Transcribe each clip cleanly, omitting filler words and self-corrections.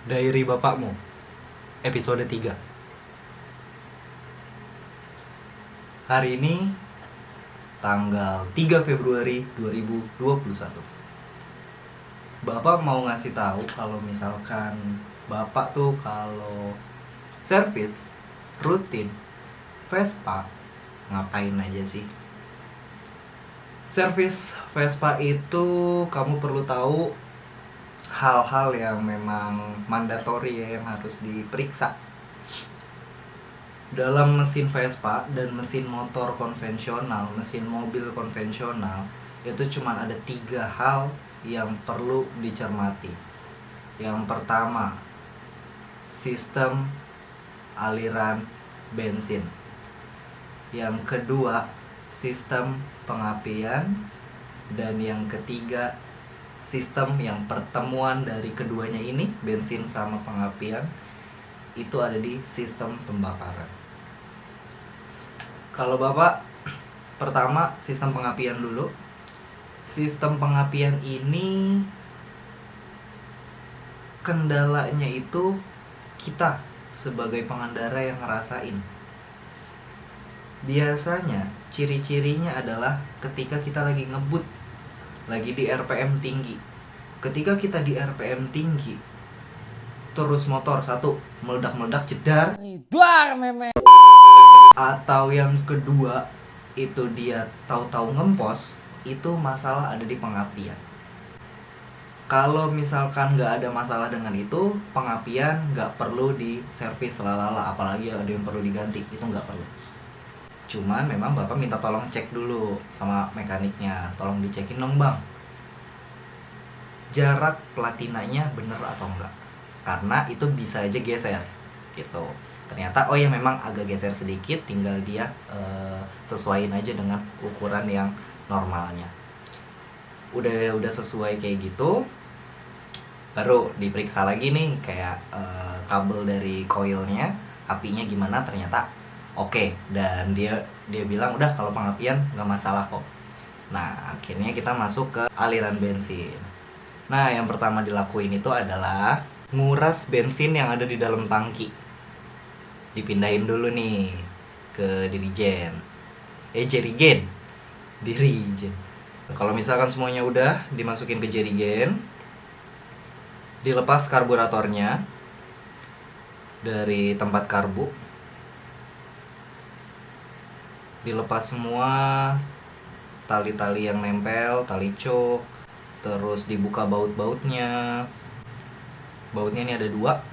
Diary Bapakmu, episode 3. Hari ini tanggal 3 Februari 2021. Bapak mau ngasih tahu kalau misalkan Bapak tuh kalau servis rutin Vespa ngapain aja sih? Servis Vespa itu kamu perlu tahu hal-hal yang memang mandatori ya, yang harus diperiksa. Dalam mesin Vespa dan mesin motor konvensional, mesin mobil konvensional, itu cuma ada 3 hal yang perlu dicermati. Yang pertama, sistem aliran bensin. Yang kedua, sistem pengapian. Dan yang ketiga, sistem yang pertemuan dari keduanya ini, bensin sama pengapian, itu ada di sistem pembakaran. Kalau Bapak, pertama sistem pengapian dulu. Sistem pengapian ini kendalanya itu kita sebagai pengendara yang ngerasain. Biasanya ciri-cirinya adalah ketika kita lagi ngebut, lagi di RPM tinggi. Ketika kita di RPM tinggi, terus motor satu meledak-meledak jedar, atau yang kedua itu dia tahu-tahu ngempos, itu masalah ada di pengapian. Kalau misalkan nggak ada masalah dengan itu, pengapian nggak perlu diservis lalala, apalagi ada yang perlu diganti, itu nggak perlu. Cuman memang Bapak minta tolong cek dulu sama mekaniknya, tolong dicekin dong bang, jarak platinanya bener atau enggak, karena itu bisa aja geser gitu. Ternyata oh ya memang agak geser sedikit, tinggal dia sesuaiin aja dengan ukuran yang normalnya. Udah sesuai kayak gitu, baru diperiksa lagi nih kayak kabel dari coilnya, apinya gimana, ternyata oke. Dan dia bilang udah kalau pengapian nggak masalah kok. Nah akhirnya kita masuk ke aliran bensin. Nah yang pertama dilakuin itu adalah nguras bensin yang ada di dalam tangki. Dipindahin dulu nih ke dirigen. Dirigen. Kalau misalkan semuanya udah dimasukin ke jerigen, dilepas karburatornya dari tempat karbu, dilepas semua tali-tali yang nempel, tali cok, terus dibuka baut-bautnya. Bautnya ini ada 2.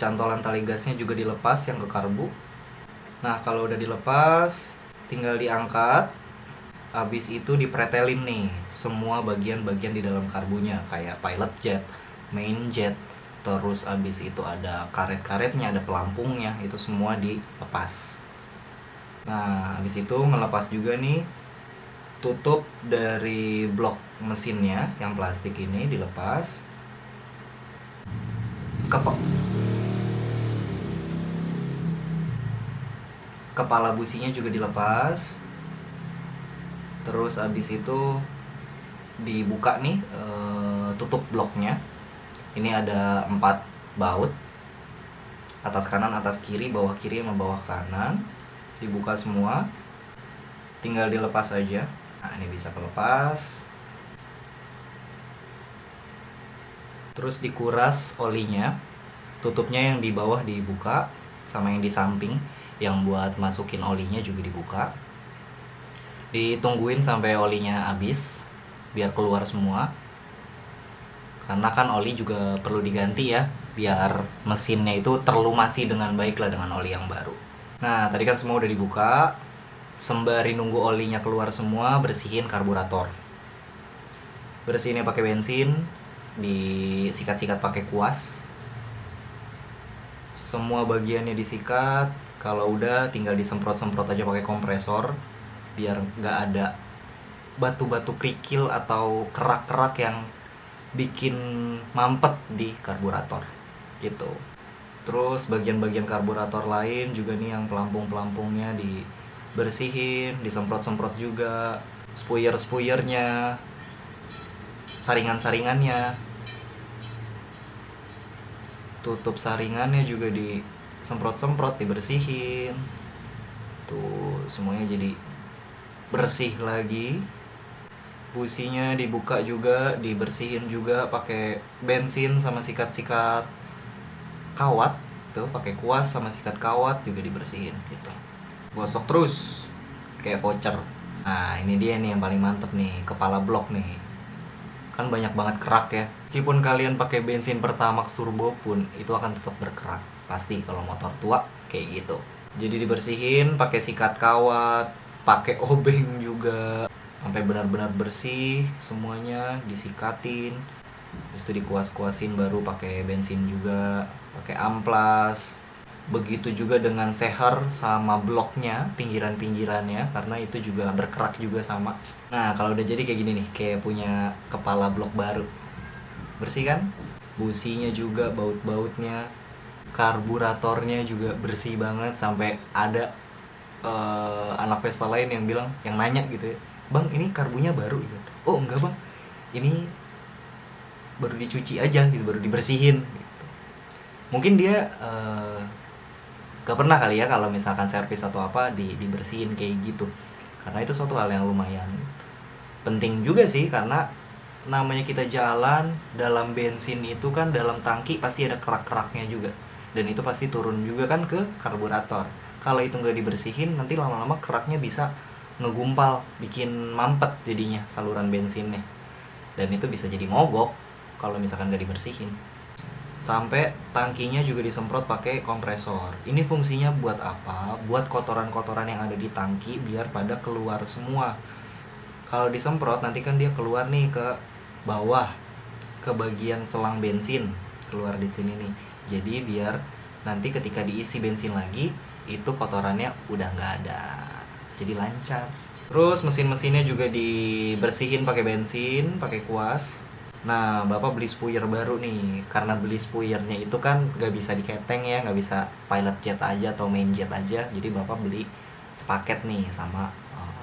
Cantolan tali gasnya juga dilepas yang ke karbu. Nah kalau udah dilepas, tinggal diangkat. Habis itu dipretelin nih semua bagian-bagian di dalam karbunya, kayak pilot jet, main jet, terus habis itu ada karet-karetnya, ada pelampungnya, itu semua dilepas. Nah habis itu ngelepas juga nih tutup dari blok mesinnya yang plastik ini, dilepas. Kepala businya juga dilepas. Terus abis itu dibuka nih tutup bloknya. Ini ada 4 baut, atas kanan, atas kiri, bawah kiri sama bawah kanan. Dibuka semua, tinggal dilepas aja. Nah ini bisa kelepas. Terus dikuras olinya. Tutupnya yang di bawah dibuka, sama yang di samping yang buat masukin olinya juga dibuka. Ditungguin sampai olinya habis biar keluar semua, karena kan oli juga perlu diganti ya, biar mesinnya itu terlumasi dengan baik lah dengan oli yang baru. Nah tadi kan semua udah dibuka, sembari nunggu olinya keluar semua, bersihin karburator. Bersihinnya pakai bensin, disikat-sikat pakai kuas. Semua bagiannya disikat. Kalau udah tinggal disemprot-semprot aja pakai kompresor, biar nggak ada batu-batu kerikil atau kerak-kerak yang bikin mampet di karburator gitu. Terus bagian-bagian karburator lain juga nih, yang pelampung-pelampungnya dibersihin, disemprot-semprot juga, spuyer-spuyernya, saringan-saringannya. tutup saringannya juga disemprot-semprot, dibersihin tuh, semuanya jadi bersih lagi. Businya dibuka juga, dibersihin juga pakai bensin sama sikat-sikat kawat tuh, pakai kuas sama sikat kawat juga dibersihin gitu. Gosok terus kayak voucher. Nah ini dia nih yang paling mantep nih, kepala blok nih. Kan banyak banget kerak ya. Meskipun kalian pakai bensin Pertamax turbo pun itu akan tetap berkerak. Pasti kalau motor tua kayak gitu. Jadi dibersihin pakai sikat kawat, pakai obeng juga sampai benar-benar bersih semuanya, disikatin. Habis itu dikuas-kuasin baru pakai bensin juga, pakai amplas. Begitu juga dengan seher sama bloknya, pinggiran-pinggirannya, karena itu juga berkerak juga sama. Nah kalau udah jadi kayak gini nih, kayak punya kepala blok baru. Bersih kan? Businya juga, baut-bautnya, karburatornya juga bersih banget. Sampai ada anak Vespa lain yang bilang, yang nanya gitu ya, bang ini karbunya baru gitu. Oh enggak bang, ini baru dicuci aja gitu, baru dibersihin gitu. Mungkin dia gak pernah kali ya kalau misalkan servis atau apa dibersihin kayak gitu, karena itu suatu hal yang lumayan penting juga sih, karena namanya kita jalan dalam bensin itu kan, dalam tangki pasti ada kerak-keraknya juga, dan itu pasti turun juga kan ke karburator. Kalau itu nggak dibersihin nanti lama-lama keraknya bisa ngegumpal, bikin mampet jadinya saluran bensinnya, dan itu bisa jadi mogok kalau misalkan nggak dibersihin. Sampai tangkinya juga disemprot pakai kompresor. Ini fungsinya buat apa? Buat kotoran-kotoran yang ada di tangki biar pada keluar semua. Kalau disemprot nanti kan dia keluar nih ke bawah, ke bagian selang bensin, keluar di sini nih. Jadi biar nanti ketika diisi bensin lagi itu kotorannya udah nggak ada, jadi lancar. Terus mesin-mesinnya juga dibersihin pakai bensin, pakai kuas. Nah bapak beli spuyer baru nih, karena beli spuyernya itu kan nggak bisa diketeng ya, nggak bisa pilot jet aja atau main jet aja. Jadi bapak beli sepaket nih sama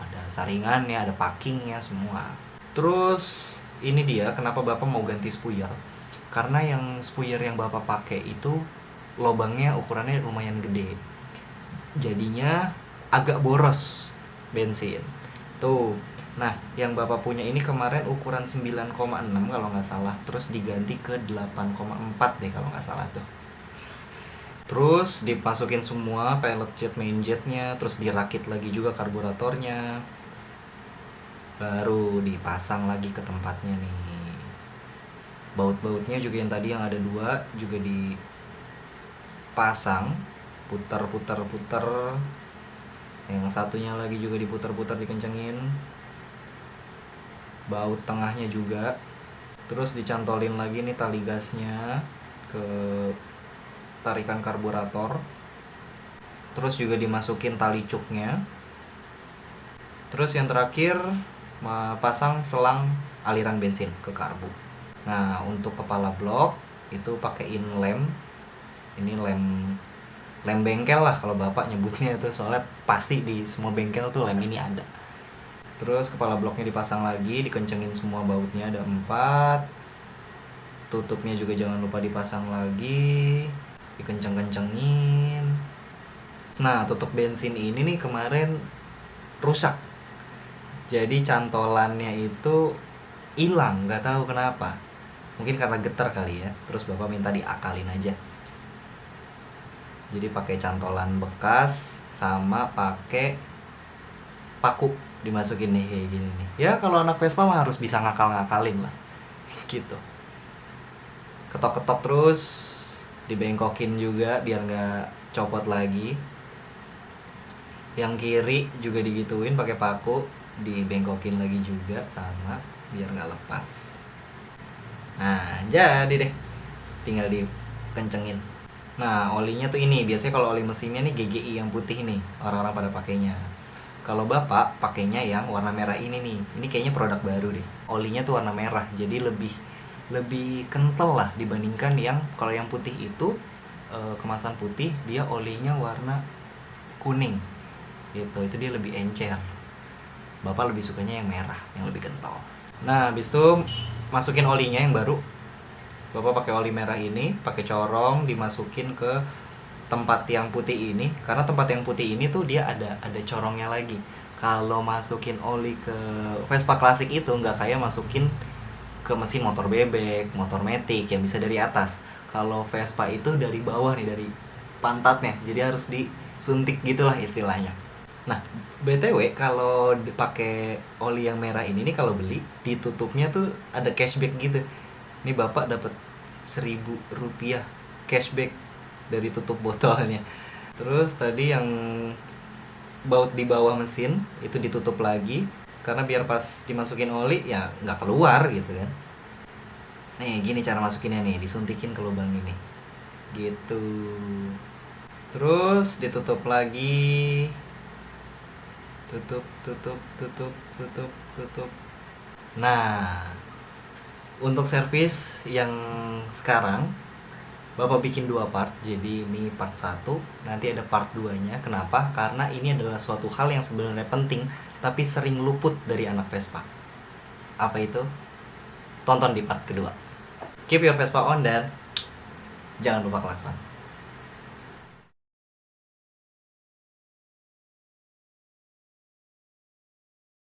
ada saringannya, ada packingnya semua. Terus ini dia kenapa bapak mau ganti spuyer, karena yang spuyer yang bapak pakai itu lubangnya ukurannya lumayan gede, jadinya agak boros bensin tuh. Nah yang bapak punya ini kemarin ukuran 9,6 kalau nggak salah, terus diganti ke 8,4 deh kalau nggak salah tuh. Terus dimasukin semua pilot jet, main jetnya, terus dirakit lagi juga karburatornya, baru dipasang lagi ke tempatnya nih. Baut-bautnya juga yang tadi yang ada 2 juga dipasang, putar-putar-putar. Yang satunya lagi juga diputar-putar, dikencengin. Baut tengahnya juga. Terus dicantolin lagi nih tali gasnya ke tarikan karburator. Terus juga dimasukin tali cuknya. Terus yang terakhir pasang selang aliran bensin ke karbu. Nah untuk kepala blok itu pakein lem. Ini lem bengkel lah kalau bapak nyebutnya tuh, soalnya pasti di semua bengkel tuh lem ini ada. Terus kepala bloknya dipasang lagi, dikencengin semua bautnya, ada 4. Tutupnya juga jangan lupa dipasang lagi, dikenceng-kencengin. Nah tutup bensin ini nih kemarin rusak, jadi cantolannya itu hilang, nggak tahu kenapa. Mungkin karena getar kali ya. Terus bapak minta diakalin aja, jadi pakai cantolan bekas sama pakai paku dimasukin nih kayak gini nih. Ya kalau anak Vespa mah harus bisa ngakal-ngakalin lah gitu. Ketok-ketok terus, dibengkokin juga biar nggak copot lagi. Yang kiri juga digituin pakai paku, dibengkokin lagi juga sama biar nggak lepas. Nah jadi deh, tinggal dikencengin. Nah olinya tuh ini biasanya kalau oli mesinnya nih GGI yang putih nih orang-orang pada pakainya. Kalau bapak pakainya yang warna merah ini nih. Ini kayaknya produk baru deh. Olinya tuh warna merah, jadi lebih kental lah dibandingkan yang kalau yang putih itu kemasan putih, dia olinya warna kuning gitu. Itu dia lebih encer. Bapak lebih sukanya yang merah, yang lebih kental. Nah habis itu masukin olinya yang baru. Bapak pakai oli merah ini, pakai corong, dimasukin ke tempat yang putih ini. Karena tempat yang putih ini tuh dia ada corongnya lagi. Kalau masukin oli ke Vespa klasik itu nggak kayak masukin ke mesin motor bebek, motor metik yang bisa dari atas. Kalau Vespa itu dari bawah nih, dari pantatnya, jadi harus disuntik gitulah istilahnya. Nah, BTW kalau pakai oli yang merah ini nih, kalau beli ditutupnya tuh ada cashback gitu. Ini bapak dapat 1.000 rupiah cashback dari tutup botolnya. Terus tadi yang baut di bawah mesin itu ditutup lagi, karena biar pas dimasukin oli ya nggak keluar gitu kan. Nih gini cara masukinnya nih, disuntikin ke lubang ini gitu. Terus ditutup lagi, tutup tutup tutup tutup tutup. Nah, untuk servis yang sekarang Bapak bikin 2 part. Jadi ini part 1, nanti ada part 2 nya. Kenapa? Karena ini adalah suatu hal yang sebenarnya penting tapi sering luput dari anak Vespa. Apa itu? Tonton di part kedua. Keep your Vespa on dan jangan lupa klakson.